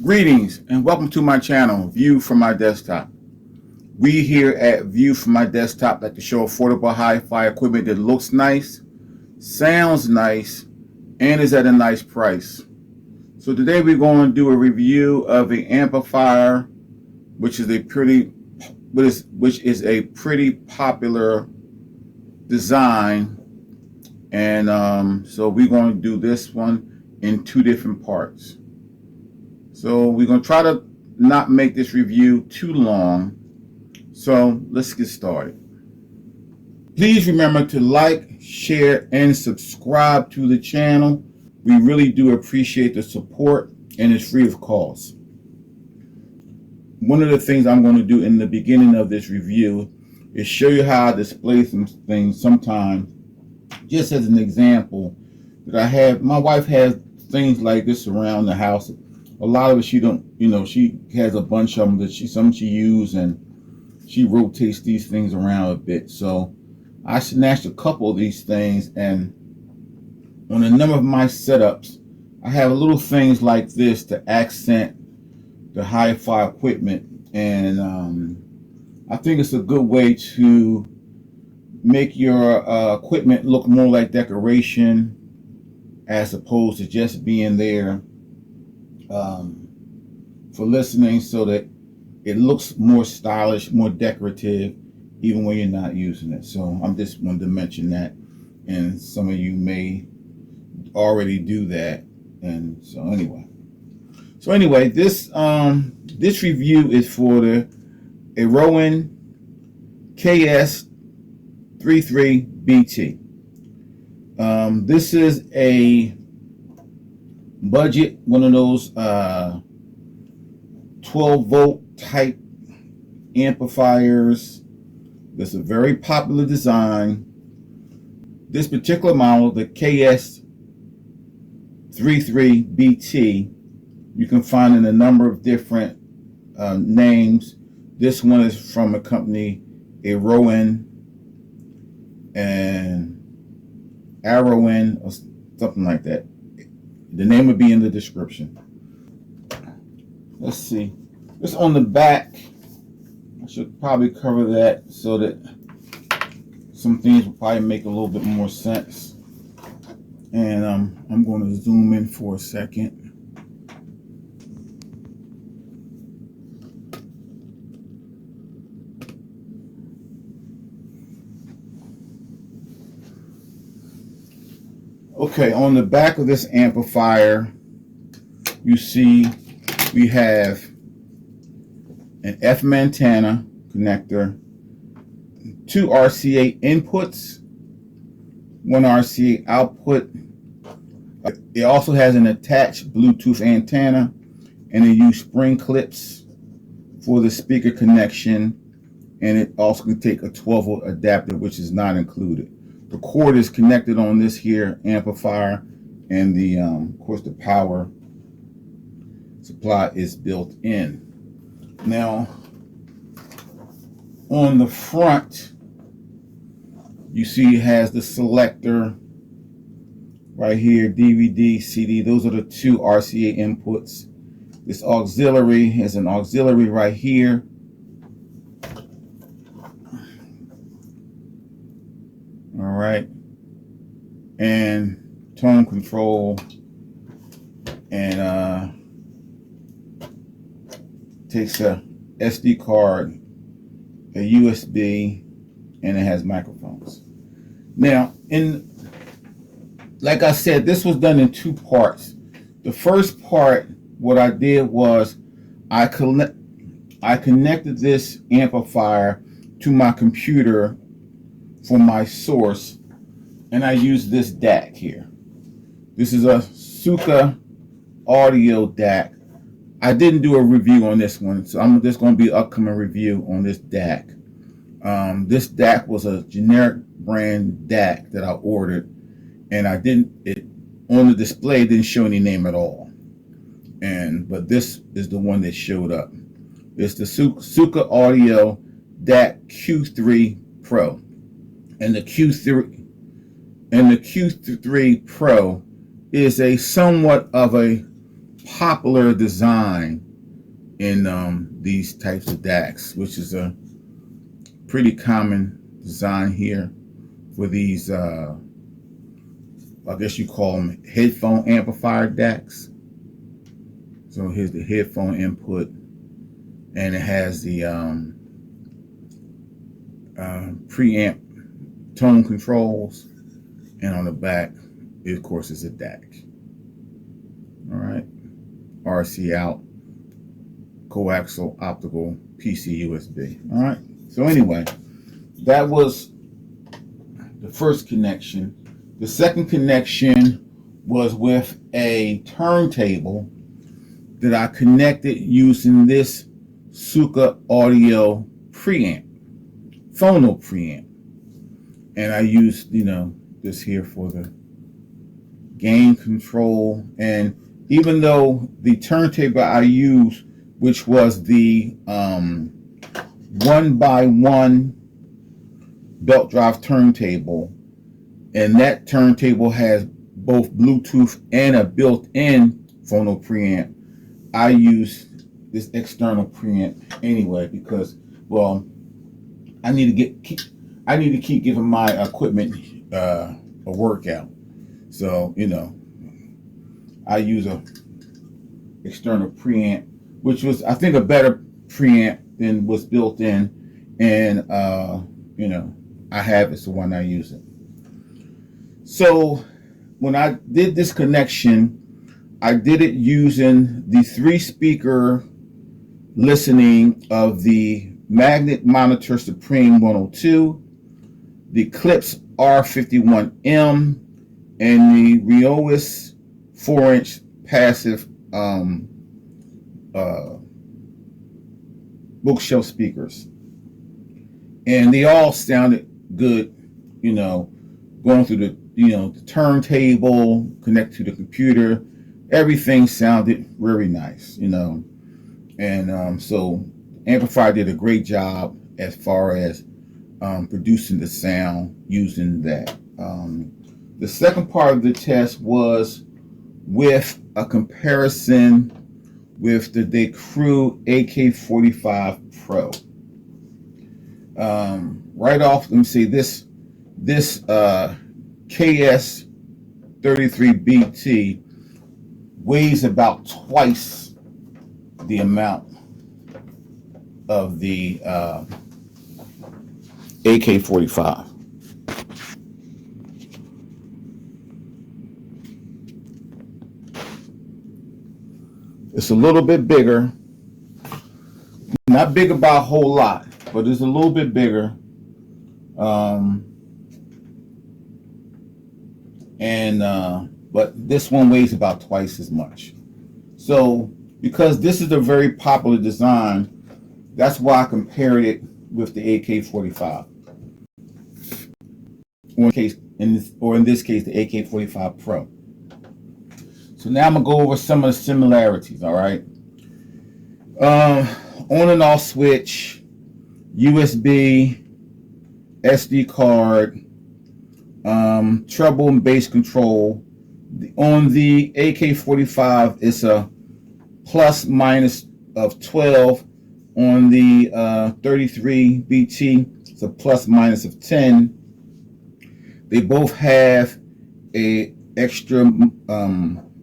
Greetings and welcome to my channel, View from My Desktop. We here at View from My Desktop like to show affordable hi-fi equipment that looks nice, sounds nice, and is at a nice price. So today we're going to do a review of an amplifier, which is a pretty popular design, and so we're going to do this one in two different parts. So we're going to try to not make this review too long. So let's get started. Please remember to like, share, and subscribe to the channel. We really do appreciate the support, and it's free of cost. One of the things I'm going to do in the beginning of this review is show you how I display some things sometimes. Just as an example, that I have, my wife has things like this around the house. A lot of it she don't, she has a bunch of them that some she uses, and she rotates these things around a bit. So I snatched a couple of these things, and on a number of my setups, I have little things like this to accent the hi-fi equipment, and I think it's a good way to make your equipment look more like decoration as opposed to just being there for listening, so that it looks more stylish, more decorative, even when you're not using it. So I'm just wanted to mention that, and some of you may already do that. And so anyway, this review is for the ARRAROWN KS-33BT. This is a budget, one of those 12 volt type amplifiers. That's a very popular design. This particular model, the KS-33BT, you can find in a number of different names. This one is from a company, ARRAROWN, and ARRAROWN, or something like that. The name will be in the description. Let's see. It's on the back. I should probably cover that so that some things will probably make a little bit more sense. And I'm going to zoom in for a second. Okay, on the back of this amplifier, you see we have an FM antenna connector, two RCA inputs, one RCA output. It also has an attached Bluetooth antenna, and it uses spring clips for the speaker connection, and it also can take a 12 volt adapter, which is not included. The cord is connected on this here amplifier, and the of course the power supply is built in. Now on the front, you see it has the selector right here, DVD, CD. Those are the two RCA inputs. This auxiliary has an auxiliary right here. All right, and tone control, and takes a SD card, a USB, and it has microphones. Now, like I said, this was done in two parts. The first part, what I did was I connected this amplifier to my computer for my source, and I use this DAC here. This is a SUCA-AUDIO DAC. I didn't do a review on this one, so I'm just going to be an upcoming review on this DAC. This DAC was a generic brand DAC that I ordered, and it on the display didn't show any name at all. But this is the one that showed up. It's the SUCA-AUDIO DAC Q3 Pro. And the Q3 Pro is a somewhat of a popular design in these types of DACs, which is a pretty common design here for these, I guess you call them headphone amplifier DACs. So here's the headphone input, and it has the preamp tone controls, and on the back, it, of course, is a DAC. All right, RC out, coaxial optical PC USB. All right, so anyway, that was the first connection. The second connection was with a turntable that I connected using this SUCA-AUDIO preamp, Phono Pre Amp. And I used, you know, this here for the gain control. And even though the turntable I used, which was the 1x1 belt drive turntable, and that turntable has both Bluetooth and a built-in Phono Preamp, I use this external preamp anyway because, well, I need to keep giving my equipment a workout. So, you know, I use a external preamp, which was, I think, a better preamp than was built in, and you know, I have it, so why not use it? So when I did this connection, I did it using the 3-speaker listening of the Magnat Monitor Supreme 102, the Klipsch R51M, and the RIOWOIS 4-inch passive bookshelf speakers. And they all sounded good, you know, going through the, you know, the turntable, connect to the computer. Everything sounded very nice, you know. And so Amplifier did a great job as far as producing the sound using that. The second part of the test was with a comparison with the Decrew AK-45 Pro. Right off, let me see, this KS-33BT weighs about twice the amount of the AK-45. It's a little bit bigger, not bigger by a whole lot, but it's a little bit bigger. But this one weighs about twice as much. So because this is a very popular design, that's why I compared it with the AK-45. Or in this case, the AK-45 Pro. So now I'm gonna go over some of the similarities. All right. On and off switch, USB, SD card, treble and bass control. On the AK-45, it's a plus minus of 12. On the 33BT, it's a plus minus of 10. They both have a extra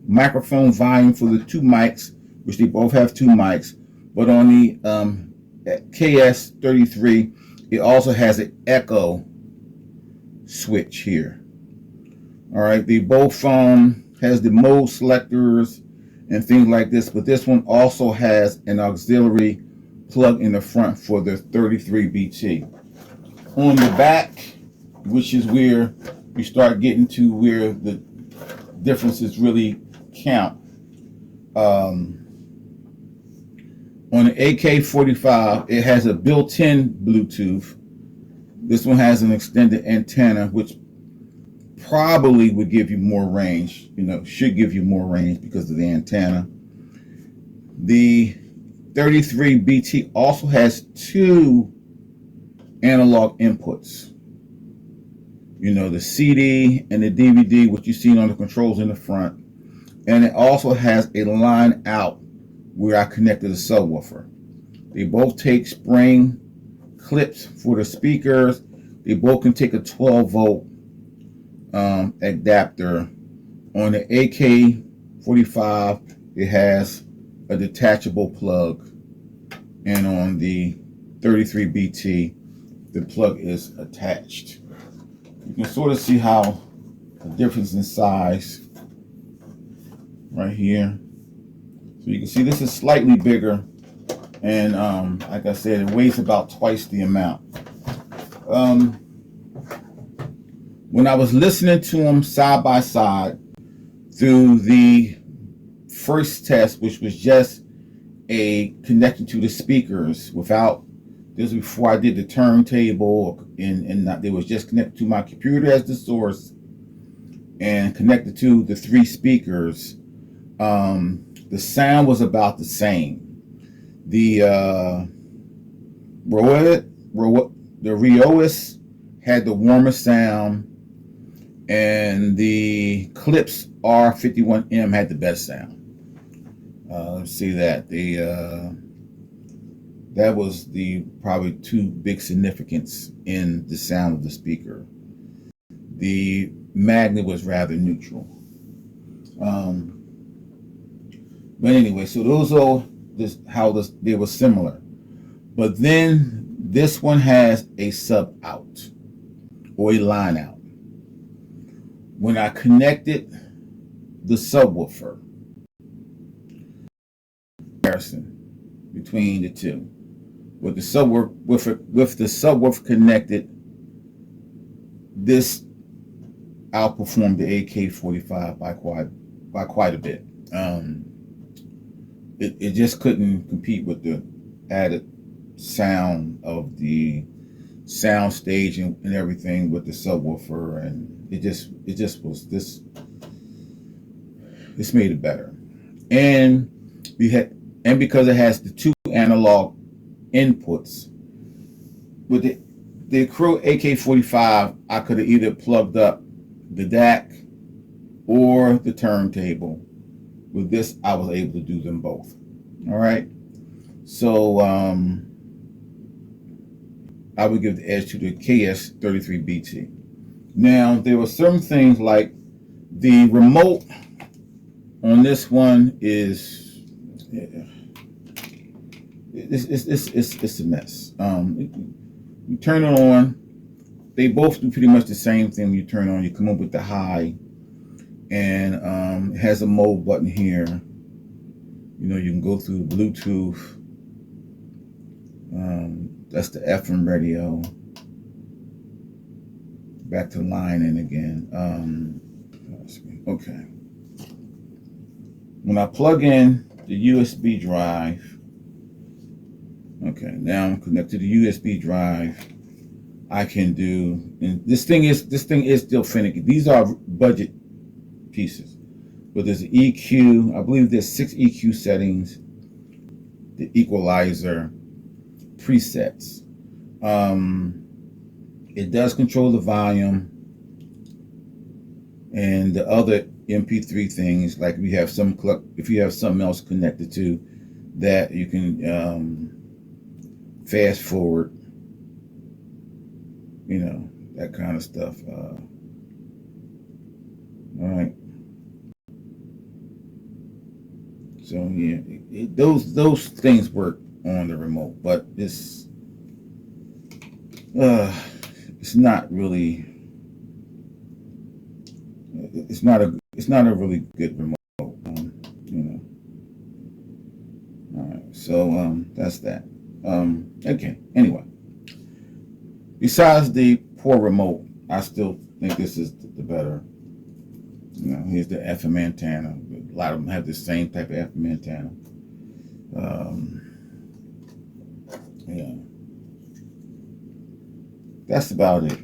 microphone volume for the 2 mics, which they both have 2 mics. But on the KS-33, it also has an echo switch here. All right, they both has the mode selectors and things like this, but this one also has an auxiliary plug in the front for the 33BT. On the back, which is where we start getting to where the differences really count. On the AK-45, it has a built-in Bluetooth. This one has an extended antenna, which probably would give you more range, you know, should give you more range because of the antenna. The 33BT also has 2 analog inputs. You know, the CD and the DVD, what you've seen on the controls in the front, and it also has a line out where I connected a subwoofer. They both take spring clips for the speakers. They both can take a 12-volt adapter. On the AK-45, it has a detachable plug, and on the 33BT, the plug is attached. You can sort of see how the difference in size right here. So you can see this is slightly bigger, and like I said, it weighs about twice the amount. When I was listening to them side by side through the first test, which was just a connection to the speakers without, this was before I did the turntable, and it was just connected to my computer as the source and connected to the 3 speakers. The sound was about the same. The RIOWOIS had the warmer sound, and the Klipsch R51M had the best sound. Let's see that. That was the probably 2 big significance in the sound of the speaker. The Magnat was rather neutral. But anyway, so those are they were similar. But then this one has a sub out or a line out. When I connected the subwoofer, comparison between the two, with the subwoofer connected, this outperformed the AK-45 by quite a bit. It just couldn't compete with the added sound of the sound stage and everything with the subwoofer, and it just was this made it better. And because it has the 2 analog inputs with the Crow AK-45, I could have either plugged up the DAC or the turntable. With this, I was able to do them both. All right. So I would give the edge to the KS-33BT. Now, there were some things like the remote on this one is it's a mess. You turn it on. They both do pretty much the same thing. When you turn on, you come up with the high, and it has a mode button here. You know, you can go through Bluetooth. That's the FM radio. Back to line in again. Okay. When I plug in the USB drive, okay, now I'm connected to the USB drive. I can do, and this thing is still finicky. These are budget pieces, but there's an EQ. I believe there's 6 EQ settings. The equalizer presets. It does control the volume and the other MP3 things. Like if you have something else connected to that, you can fast forward. You know, that kind of stuff. All right. So yeah, those things work on the remote, but it's not really. It's not a really good remote. You know. All right. So that's that. Okay. Anyway. Besides the poor remote, I still think this is the better. You know, here's the FM antenna. A lot of them have the same type of FM antenna. Yeah, that's about it.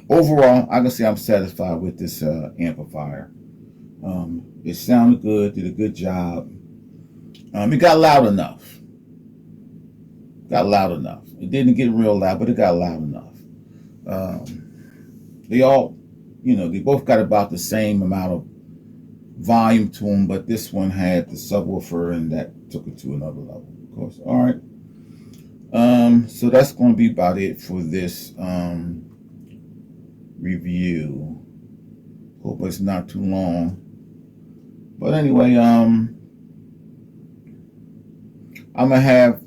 Overall, I can say I'm satisfied with this amplifier. It sounded good, did a good job. It got loud enough. It didn't get real loud, but it got loud enough. They all, you know, they both got about the same amount of volume to them, but this one had the subwoofer, and that took it to another level, of course. All right. So that's going to be about it for this review. Hope it's not too long. But anyway, I'm gonna have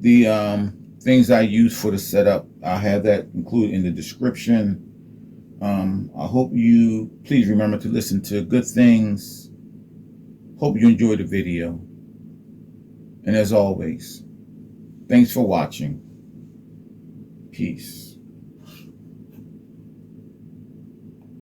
the things I use for the setup. I'll have that included in the description. I hope you please remember to listen to good things. Hope you enjoyed the video. And as always, thanks for watching. Peace.